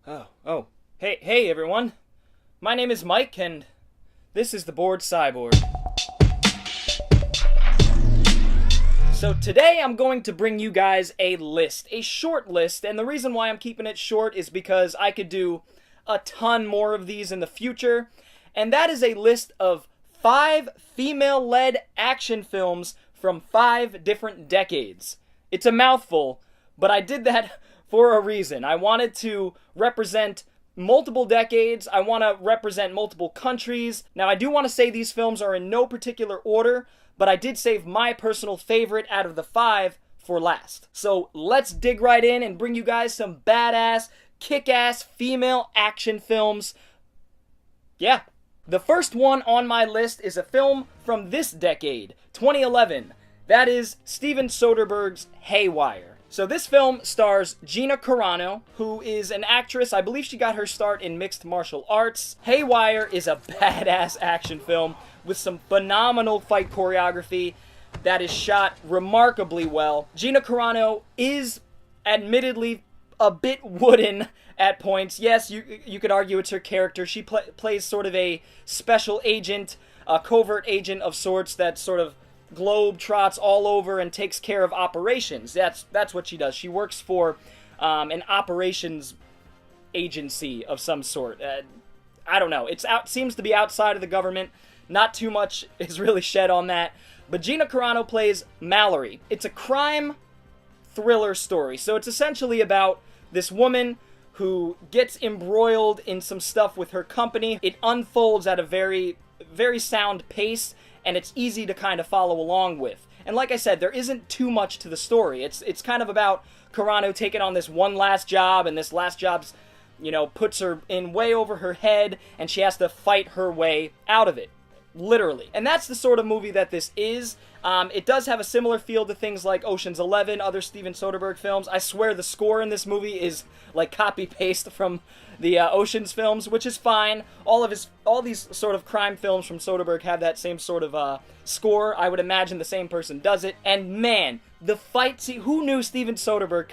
Oh. Hey everyone. My name is Mike, and this is the Bored Cyborg. So today I'm going to bring you guys a list, a short list, and the reason why I'm keeping it short is because I could do a ton more of these in the future, and that is a list of 5 female-led action films from 5 different decades. It's a mouthful, but I did that for a reason. I wanted to represent multiple decades. I want to represent multiple countries. Now, I do want to say these films are in no particular order, but I did save my personal favorite out of the 5 for last. So let's dig right in and bring you guys some badass, kick-ass female action films. Yeah. The first one on my list is a film from this decade, 2011. That is Steven Soderbergh's Haywire. So this film stars Gina Carano, who is an actress. I believe she got her start in mixed martial arts. Haywire is a badass action film with some phenomenal fight choreography that is shot remarkably well. Gina Carano is admittedly a bit wooden at points. Yes, you could argue it's her character. She plays sort of a special agent, a covert agent of sorts that sort of globe trots all over and takes care of operations. That's what she does. She works for an operations agency of some sort. I don't know. Seems to be outside of the government. Not too much is really shed on that. But Gina Carano plays Mallory. It's a crime thriller story. So it's essentially about this woman who gets embroiled in some stuff with her company. It unfolds at a very, very sound pace, and it's easy to kind of follow along with. And like I said, there isn't too much to the story. It's kind of about Carano taking on this one last job, and this last job's, puts her in way over her head, and she has to fight her way out of it. Literally. And that's the sort of movie that this is. It does have a similar feel to things like Ocean's 11, other Steven Soderbergh films. I swear the score in this movie is like copy-paste from the Ocean's films, which is fine. All these sort of crime films from Soderbergh have that same sort of score. I would imagine the same person does it. And man, the fight who knew Steven Soderbergh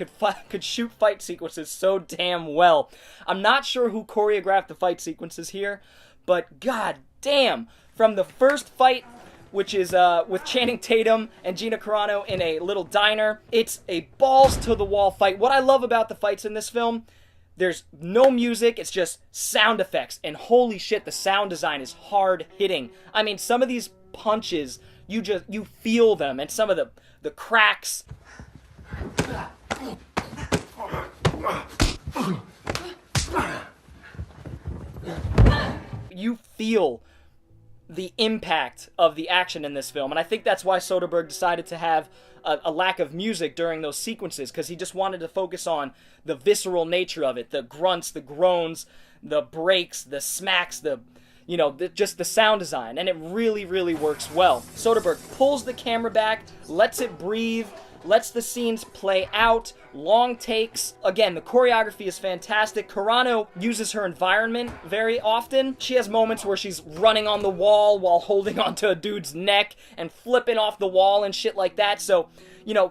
could shoot fight sequences so damn well? I'm not sure who choreographed the fight sequences here, but god damn. From the first fight, which is with Channing Tatum and Gina Carano in a little diner, it's a balls-to-the-wall fight. What I love about the fights in this film, there's no music, it's just sound effects, and holy shit, the sound design is hard-hitting. I mean, some of these punches, you feel them, and some of the cracks. You feel the impact of the action in this film, and I think that's why Soderbergh decided to have a lack of music during those sequences, because he just wanted to focus on the visceral nature of it, the grunts, the groans, the breaks, the smacks, just the sound design, and it really, really works well. Soderbergh pulls the camera back, lets it breathe, lets the scenes play out, long takes. Again, the choreography is fantastic. Carano uses her environment very often. She has moments where she's running on the wall while holding onto a dude's neck and flipping off the wall and shit like that. So,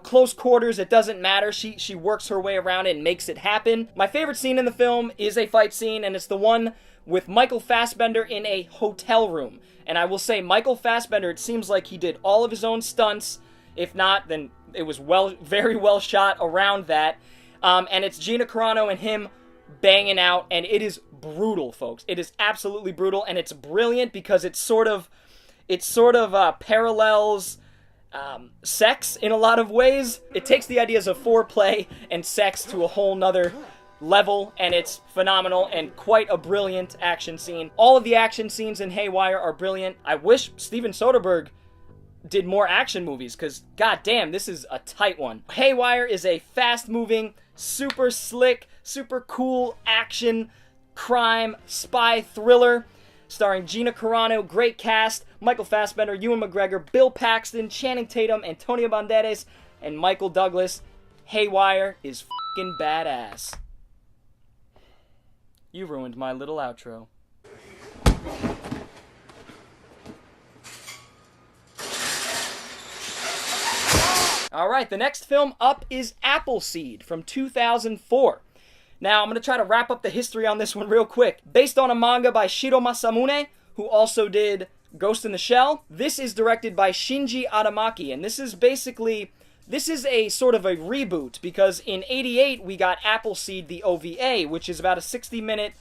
close quarters, it doesn't matter. She works her way around it and makes it happen. My favorite scene in the film is a fight scene, and it's the one with Michael Fassbender in a hotel room. And I will say, Michael Fassbender, it seems like he did all of his own stunts. If not, then it was very well shot around that. And it's Gina Carano and him banging out, and it is brutal, folks. It is absolutely brutal, and it's brilliant because it sort of parallels sex in a lot of ways. It takes the ideas of foreplay and sex to a whole nother level, and it's phenomenal and quite a brilliant action scene. All of the action scenes in Haywire are brilliant. I wish Steven Soderbergh did more action movies, because goddamn, this is a tight one. Haywire is a fast-moving, super slick, super cool action, crime, spy thriller starring Gina Carano, great cast, Michael Fassbender, Ewan McGregor, Bill Paxton, Channing Tatum, Antonio Banderas, and Michael Douglas. Haywire is f***ing badass. You ruined my little outro. Alright, the next film up is Appleseed from 2004. Now, I'm going to try to wrap up the history on this one real quick. Based on a manga by Shiro Masamune, who also did Ghost in the Shell, this is directed by Shinji Aramaki, and this is a sort of a reboot, because in '88 we got Appleseed the OVA, which is about a 60-minute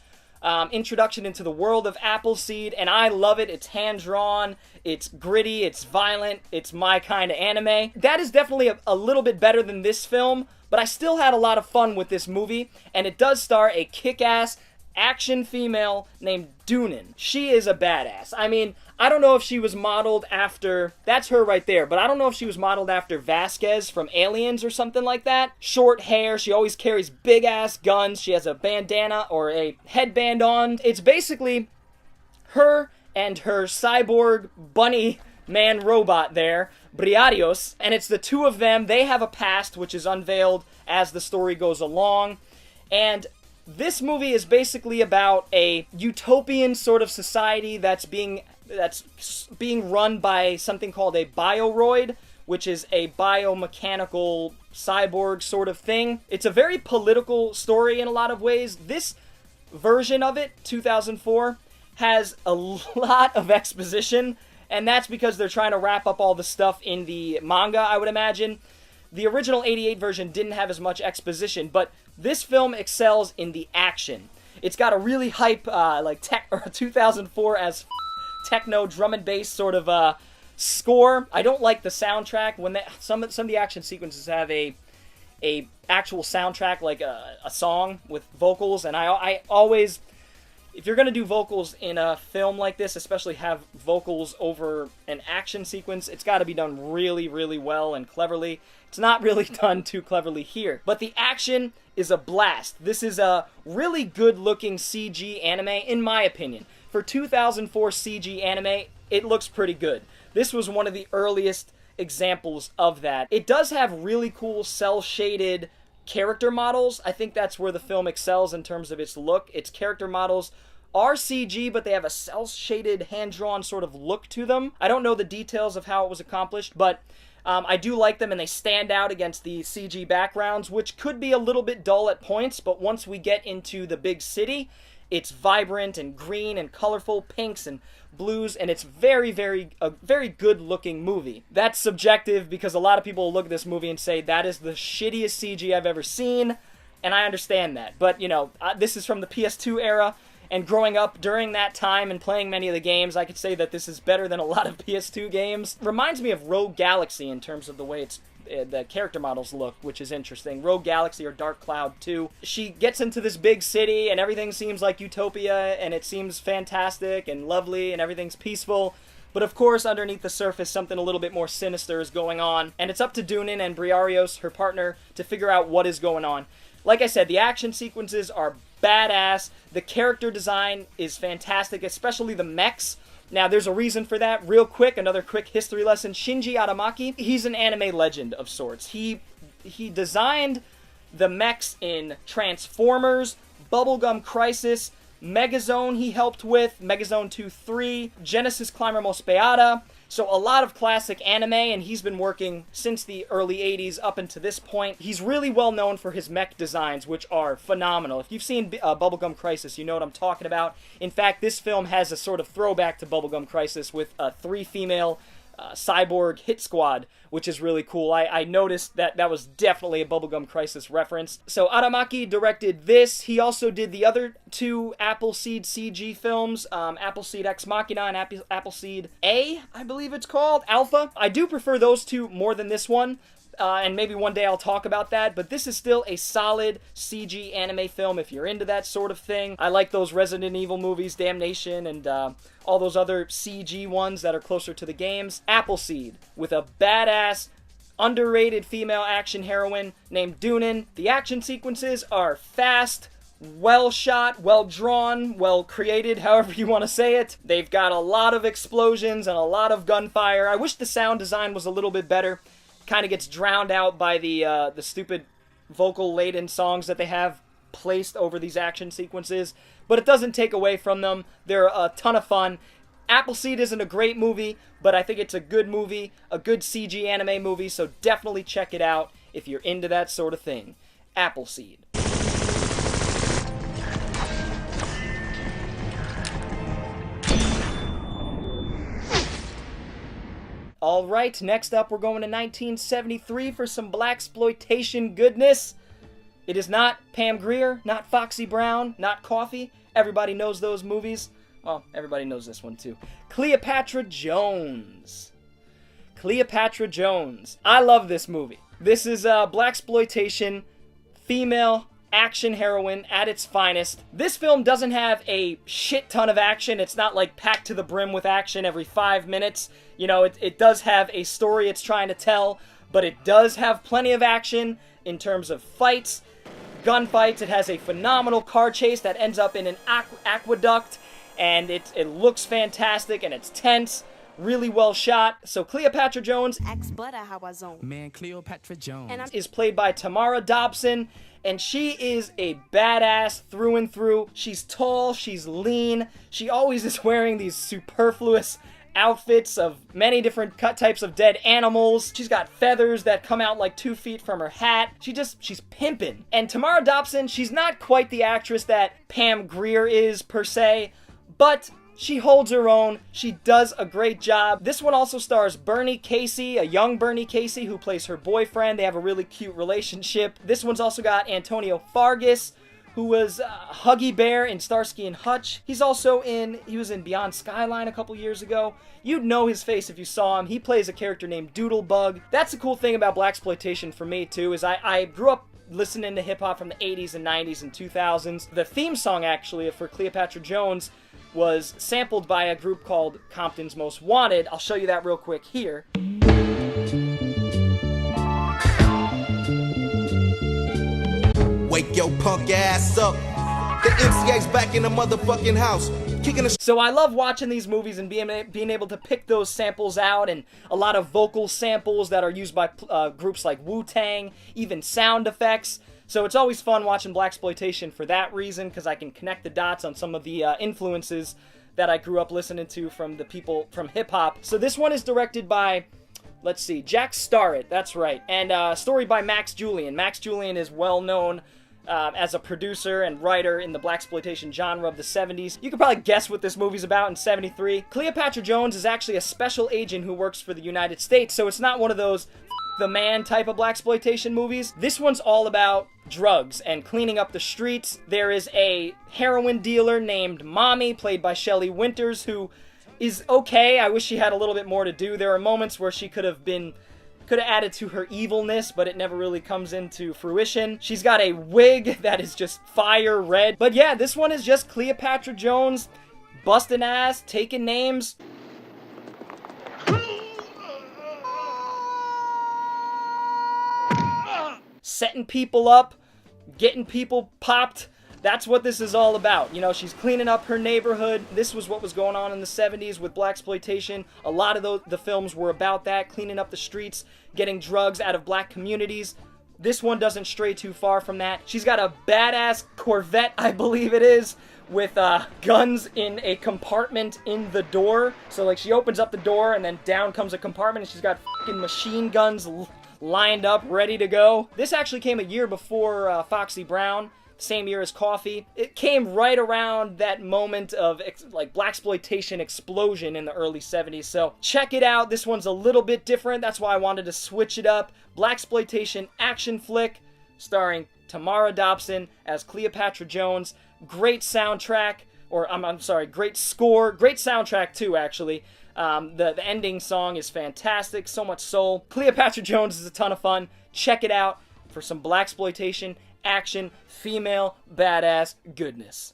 introduction into the world of Appleseed, and I love it. It's hand-drawn, it's gritty, it's violent, it's my kind of anime. That is definitely a little bit better than this film, but I still had a lot of fun with this movie, and it does star a kick-ass action female named Dunin. She is a badass. I mean, I don't know if she was modeled after... That's her right there, but I don't know if she was modeled after Vasquez from Aliens or something like that. Short hair, she always carries big-ass guns, she has a bandana or a headband on. It's basically her and her cyborg bunny man robot there, Briarios, and it's the two of them. They have a past which is unveiled as the story goes along, and this movie is basically about a utopian sort of society that's being run by something called a bioroid, which is a biomechanical cyborg sort of thing. It's a very political story in a lot of ways. This version of it, 2004, has a lot of exposition, and that's because they're trying to wrap up all the stuff in the manga, I would imagine. The original '88 version didn't have as much exposition, but this film excels in the action. It's got a really hype, 2004 as techno drum and bass sort of score. I don't like the soundtrack. When some of the action sequences have a actual soundtrack, like a song with vocals, and I always, if you're going to do vocals in a film like this, especially have vocals over an action sequence, it's got to be done really, really well and cleverly. It's not really done too cleverly here. But the action is a blast. This is a really good-looking CG anime, in my opinion. For 2004 CG anime, it looks pretty good. This was one of the earliest examples of that. It does have really cool cel-shaded character models. I think that's where the film excels in terms of its look. Its character models are CG, but they have a cel-shaded, hand-drawn sort of look to them. I don't know the details of how it was accomplished, but I do like them, and they stand out against the CG backgrounds, which could be a little bit dull at points, but once we get into the big city, it's vibrant and green and colorful, pinks and blues, and it's a very good-looking movie. That's subjective, because a lot of people will look at this movie and say, that is the shittiest CG I've ever seen, and I understand that. But, you know, this is from the PS2 era, and growing up during that time and playing many of the games, I could say that this is better than a lot of PS2 games. Reminds me of Rogue Galaxy in terms of the way the character models look, which is interesting. Rogue Galaxy or Dark Cloud 2. She gets into this big city and everything seems like utopia and it seems fantastic and lovely and everything's peaceful. But of course, underneath the surface, something a little bit more sinister is going on. And it's up to Dunin and Briarios, her partner, to figure out what is going on. Like I said, the action sequences are badass. The character design is fantastic, especially the mechs. Now, there's a reason for that. Real quick, another quick history lesson. Shinji Aramaki, he's an anime legend of sorts. He designed the mechs in Transformers, Bubblegum Crisis, Megazone he helped with, Megazone 2-3, Genesis Climber Mospeada. So a lot of classic anime, and he's been working since the early 80s up until this point. He's really well known for his mech designs, which are phenomenal. If you've seen Bubblegum Crisis, you know what I'm talking about. In fact, this film has a sort of throwback to Bubblegum Crisis with 3 female cyborg hit squad, which is really cool. I noticed that was definitely a Bubblegum Crisis reference. So Aramaki directed this. He also did the other 2 Appleseed CG films, Appleseed Ex Machina and Appleseed A, I believe it's called, Alpha. I do prefer those 2 more than this one, and maybe one day I'll talk about that, but this is still a solid CG anime film if you're into that sort of thing. I like those Resident Evil movies, Damnation, and all those other CG ones that are closer to the games. Appleseed, with a badass, underrated female action heroine named Dunin. The action sequences are fast, well shot, well drawn, well created, however you want to say it. They've got a lot of explosions and a lot of gunfire. I wish the sound design was a little bit better. Kind of gets drowned out by the stupid vocal-laden songs that they have placed over these action sequences, but it doesn't take away from them. They're a ton of fun. Appleseed isn't a great movie, but I think it's a good movie, a good CG anime movie, so definitely check it out if you're into that sort of thing. Appleseed. Alright, next up we're going to 1973 for some blaxploitation goodness. It is not Pam Grier, not Foxy Brown, not Coffee. Everybody knows those movies. Well, everybody knows this one too. Cleopatra Jones. Cleopatra Jones. I love this movie. This is a blaxploitation female action heroine at its finest. This film doesn't have a shit ton of action. It's not like packed to the brim with action every 5 minutes. You know, it does have a story it's trying to tell, but it does have plenty of action in terms of fights, gunfights. It has a phenomenal car chase that ends up in an aqueduct, and it looks fantastic, and it's tense. Really well shot. So Cleopatra Jones Man, Cleopatra Jones is played by Tamara Dobson, and she is a badass through and through. She's tall, she's lean, she always is wearing these superfluous outfits of many different types of dead animals. She's got feathers that come out like 2 feet from her hat. She's pimpin'. And Tamara Dobson, she's not quite the actress that Pam Grier is per se, but she holds her own. She does a great job. This one also stars Bernie Casey, a young Bernie Casey who plays her boyfriend. They have a really cute relationship. This one's also got Antonio Fargas, who was Huggy Bear in Starsky and Hutch. He was in Beyond Skyline a couple years ago. You'd know his face if you saw him. He plays a character named Doodlebug. That's the cool thing about blaxploitation for me too, is I grew up listening to hip hop from the 80s and 90s and 2000s. The theme song actually for Cleopatra Jones was sampled by a group called Compton's Most Wanted. I'll show you that real quick here. Wake your punk ass up. The MCA's back in the motherfucking house. So I love watching these movies and being able to pick those samples out, and a lot of vocal samples that are used by groups like Wu-Tang, even sound effects. So it's always fun watching blaxploitation for that reason, because I can connect the dots on some of the influences that I grew up listening to from the people from hip-hop. So this one is directed by, let's see, Jack Starrett, that's right, and story by Max Julien. Max Julien is well known as a producer and writer in the blaxploitation genre of the 70s. You could probably guess what this movie's about in 73. Cleopatra Jones is actually a special agent who works for the United States, so it's not one of those the man type of blaxploitation movies. This one's all about drugs and cleaning up the streets. There is a heroin dealer named Mommy, played by Shelley Winters, who is okay. I wish she had a little bit more to do. There are moments where she could have added to her evilness, but it never really comes into fruition. She's got a wig that is just fire red. But yeah, this one is just Cleopatra Jones busting ass, taking names. Setting people up, getting people popped. That's what this is all about. You know, she's cleaning up her neighborhood. This was what was going on in the 70s with blaxploitation. A lot of the films were about that, cleaning up the streets, getting drugs out of black communities. This one doesn't stray too far from that. She's got a badass Corvette, I believe it is, with guns in a compartment in the door. So like she opens up the door and then down comes a compartment, and she's got fucking machine guns lined up, ready to go. This actually came a year before Foxy Brown, same year as Coffee. It came right around that moment of like blaxploitation explosion in the early 70s. So check it out. This one's a little bit different. That's why I wanted to switch it up. Blaxploitation action flick starring Tamara Dobson as Cleopatra Jones. Great soundtrack, or I'm sorry, great score, great soundtrack too, actually. The ending song is fantastic, so much soul. Cleopatra Jones is a ton of fun. Check it out for some blaxploitation, action, female, badass goodness.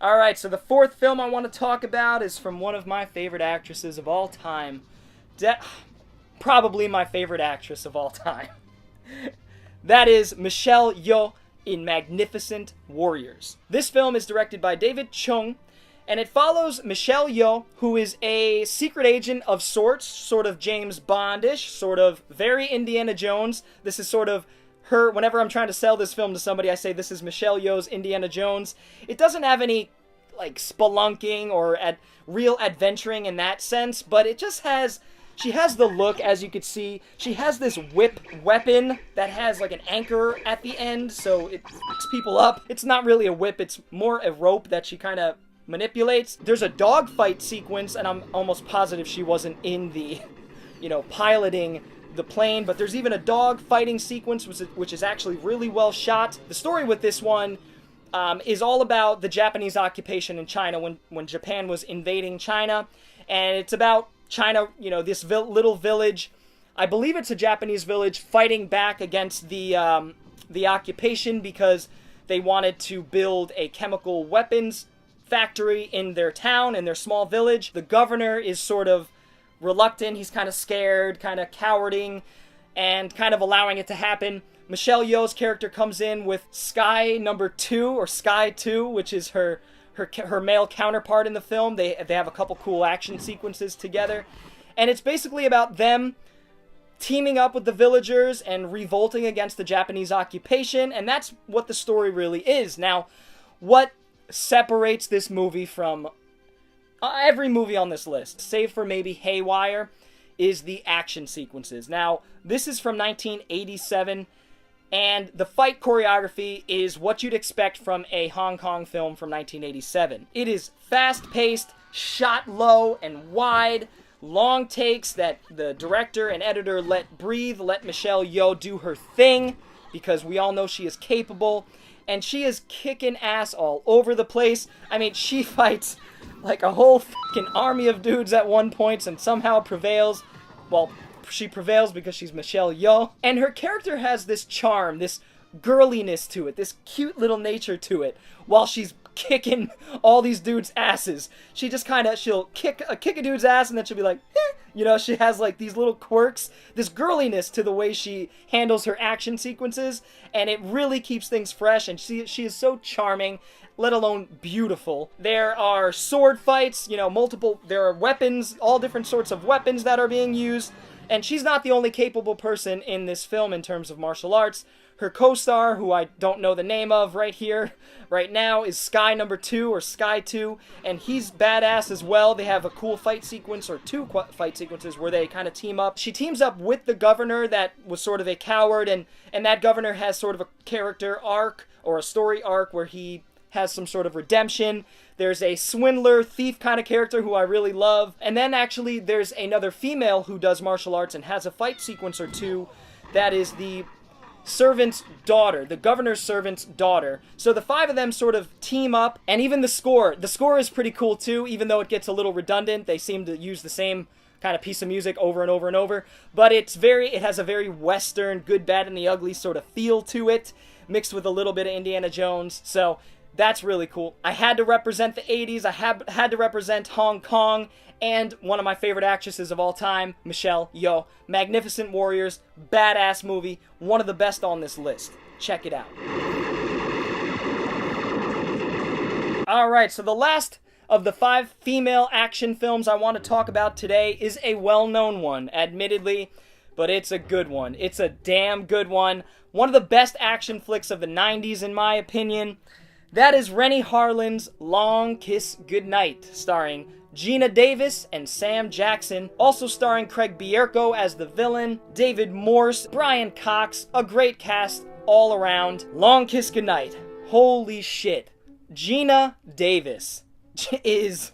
Alright, so the fourth film I want to talk about is from one of my favorite actresses of all time. Probably my favorite actress of all time. That is Michelle Yeoh in Magnificent Warriors. This film is directed by David Chung, and it follows Michelle Yeoh, who is a secret agent of sorts, sort of James Bondish, sort of very Indiana Jones. This is sort of her, whenever I'm trying to sell this film to somebody, I say this is Michelle Yeoh's Indiana Jones. It doesn't have any, like, spelunking or real adventuring in that sense, but it just has... She has the look, as you could see. She has this whip weapon that has like an anchor at the end, so it picks people up. It's not really a whip, it's more a rope that she kind of manipulates. There's a dogfight sequence, and I'm almost positive she wasn't in the, piloting the plane, but there's even a dog fighting sequence which is actually really well shot. The story with this one is all about the Japanese occupation in China when Japan was invading China, and it's about China, this little village. I believe it's a Japanese village fighting back against the occupation because they wanted to build a chemical weapons factory in their town, in their small village. The governor is sort of reluctant. He's kind of scared, kind of cowarding, and kind of allowing it to happen. Michelle Yeoh's character comes in with Sky number 2, or Sky 2, which is her male counterpart in the film. They have a couple cool action sequences together. And it's basically about them teaming up with the villagers and revolting against the Japanese occupation, and that's what the story really is. Now, what separates this movie from every movie on this list, save for maybe Haywire, is the action sequences. Now, this is from 1987, and the fight choreography is what you'd expect from a Hong Kong film from 1987. It is fast-paced, shot low and wide, long takes that the director and editor let breathe, let Michelle Yeoh do her thing, because we all know she is capable, and she is kicking ass all over the place. I mean, she fights like a whole fucking army of dudes at one point and somehow prevails. Well, she prevails because she's Michelle Yeoh, and her character has this charm, this girliness to it, this cute little nature to it, while she's kicking all these dudes' asses. She just she'll kick a dude's ass and then she'll be like, eh. She has like these little quirks, this girliness to the way she handles her action sequences, and it really keeps things fresh, and she is so charming, let alone beautiful. There are sword fights, there are weapons, all different sorts of weapons that are being used, and she's not the only capable person in this film in terms of martial arts. Her co-star, who I don't know the name of right here, right now, is Sky number 2, or Sky 2, and he's badass as well. They have a cool fight sequence, or 2 fight sequences, where they kind of team up. She teams up with the governor that was sort of a coward, and that governor has sort of a character arc, or a story arc, where he has some sort of redemption. There's a swindler, thief kind of character who I really love. And then actually there's another female who does martial arts and has a fight sequence or 2 that is the servant's daughter, the governor's servant's daughter. So the 5 of them sort of team up, and even the score is pretty cool too, even though it gets a little redundant. They seem to use the same kind of piece of music over and over and over, but it has a very Western, good, bad, and the ugly sort of feel to it, mixed with a little bit of Indiana Jones. So that's really cool. I had to represent the 80s, I had to represent Hong Kong, and one of my favorite actresses of all time, Michelle Yeoh. Magnificent Warriors, badass movie, one of the best on this list. Check it out. Alright, so the last of the 5 female action films I want to talk about today is a well-known one, admittedly, but it's a good one. It's a damn good one. One of the best action flicks of the 90s, in my opinion. That is Renny Harlin's Long Kiss Goodnight, starring Gina Davis and Sam Jackson, also starring Craig Bierko as the villain, David Morse, Brian Cox, a great cast all around. Long Kiss Goodnight. Holy shit. Gina Davis is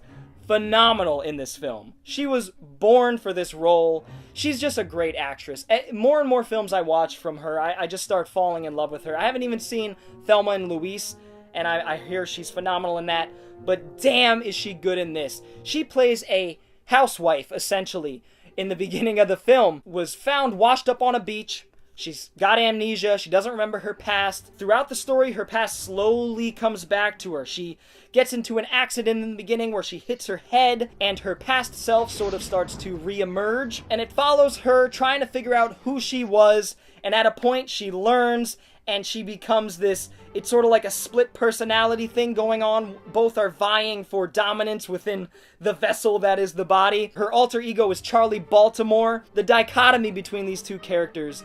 phenomenal in this film. She was born for this role. She's just a great actress. More and more films I watch from her, I just start falling in love with her. I haven't even seen Thelma and Louise, and I hear she's phenomenal in that, but damn is she good in this. She plays a housewife, essentially, in the beginning of the film, was found washed up on a beach. She's got amnesia, she doesn't remember her past. Throughout the story, her past slowly comes back to her. She gets into an accident in the beginning where she hits her head, and her past self sort of starts to re-emerge, and it follows her trying to figure out who she was, and at a point she learns, and she becomes this, it's sort of like a split personality thing going on. Both are vying for dominance within the vessel that is the body. Her alter ego is Charlie Baltimore. The dichotomy between these two characters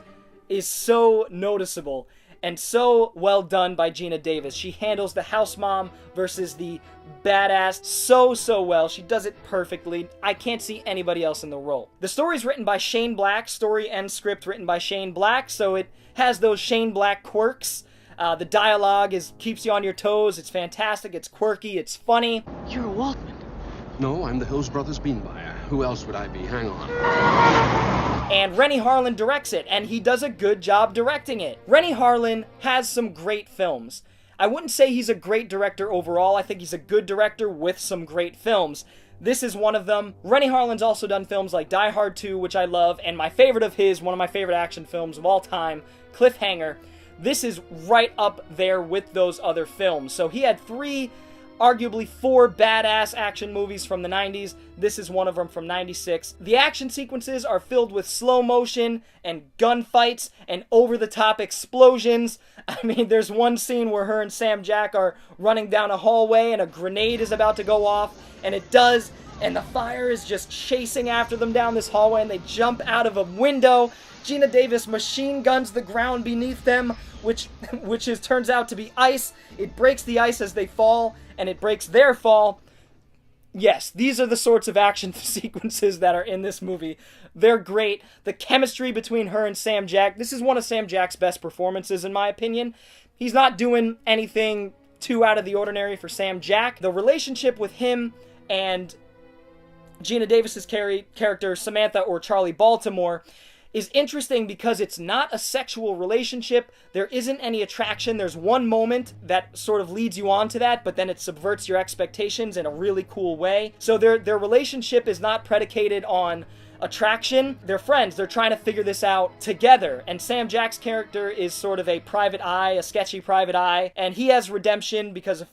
is so noticeable and so well done by Gina Davis. She handles the house mom versus the badass so well. She does it perfectly. I can't see anybody else in the role. The story's written by Shane Black, story and script written by Shane Black, so it has those Shane Black quirks. The dialogue keeps you on your toes. It's fantastic. It's quirky. It's funny. You're a Walkman. No, I'm the Hills Brothers bean buyer. Who else would I be? Hang on. And Renny Harlin directs it, and he does a good job directing it. Renny Harlin has some great films. I wouldn't say he's a great director overall. I think he's a good director with some great films. This is one of them. Renny Harlin's also done films like Die Hard 2, which I love, and my favorite of his, one of my favorite action films of all time, Cliffhanger. This is right up there with those other films. So he had arguably four badass action movies from the 90s. This is one of them from 96. The action sequences are filled with slow motion and gunfights and over-the-top explosions. I mean, there's one scene where her and Sam Jack are running down a hallway and a grenade is about to go off, and it does, and the fire is just chasing after them down this hallway, and they jump out of a window. Geena Davis machine guns the ground beneath them, which turns out to be ice. It breaks the ice as they fall, and it breaks their fall. Yes, these are the sorts of action sequences that are in this movie. They're great. The chemistry between her and Sam Jack, this is one of Sam Jack's best performances, in my opinion. He's not doing anything too out of the ordinary for Sam Jack. The relationship with him and Geena Davis's character, Samantha or Charlie Baltimore, is interesting because it's not a sexual relationship. There isn't any attraction. There's one moment that sort of leads you on to that, but then it subverts your expectations in a really cool way. So their relationship is not predicated on attraction. They're friends. They're trying to figure this out together. And Sam Jack's character is sort of a private eye, a sketchy private eye, and he has redemption because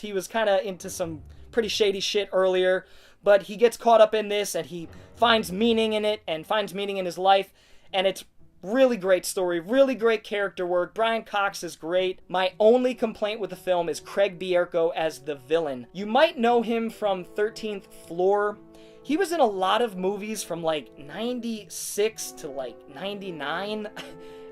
he was kind of into some pretty shady shit earlier. But he gets caught up in this, and he finds meaning in it, and finds meaning in his life, and it's really great story, really great character work. Brian Cox is great. My only complaint with the film is Craig Bierko as the villain. You might know him from 13th Floor. He was in a lot of movies from like 96 to like 99,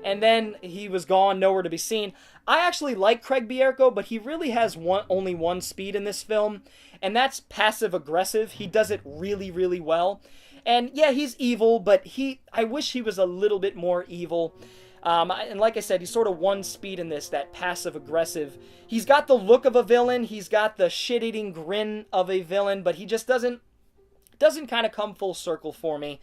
and then he was gone, nowhere to be seen. I actually like Craig Bierko, but he really has only one speed in this film, and that's passive-aggressive. He does it really, really well. And yeah, he's evil, but I wish he was a little bit more evil. And like I said, he's sort of one speed in this, that passive-aggressive. He's got the look of a villain, he's got the shit-eating grin of a villain, but he just doesn't kind of come full circle for me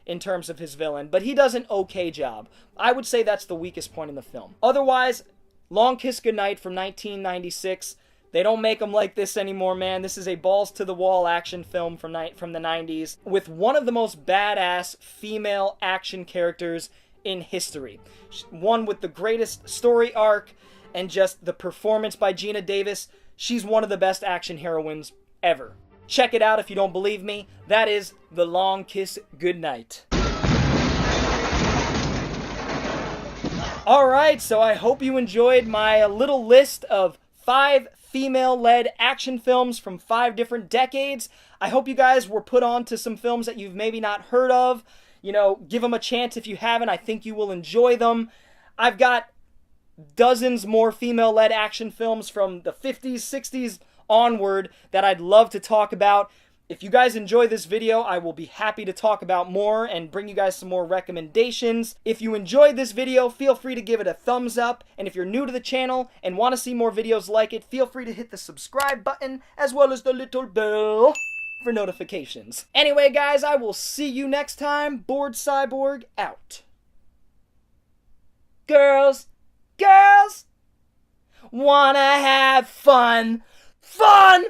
in terms of his villain. But he does an okay job. I would say that's the weakest point in the film. Otherwise, Long Kiss Goodnight from 1996. They don't make them like this anymore, man. This is a balls-to-the-wall action film from the 90s with one of the most badass female action characters in history. One with the greatest story arc and just the performance by Geena Davis. She's one of the best action heroines ever. Check it out if you don't believe me. That is The Long Kiss Goodnight. Alright, so I hope you enjoyed my little list of 5 female-led action films from 5 different decades. I hope you guys were put on to some films that you've maybe not heard of. You know, give them a chance if you haven't. I think you will enjoy them. I've got dozens more female-led action films from the 50s, 60s onward that I'd love to talk about. If you guys enjoy this video, I will be happy to talk about more and bring you guys some more recommendations. If you enjoyed this video, feel free to give it a thumbs up. And if you're new to the channel and want to see more videos like it, feel free to hit the subscribe button as well as the little bell for notifications. Anyway, guys, I will see you next time. Bored Cyborg out. Girls, wanna have fun. Fun!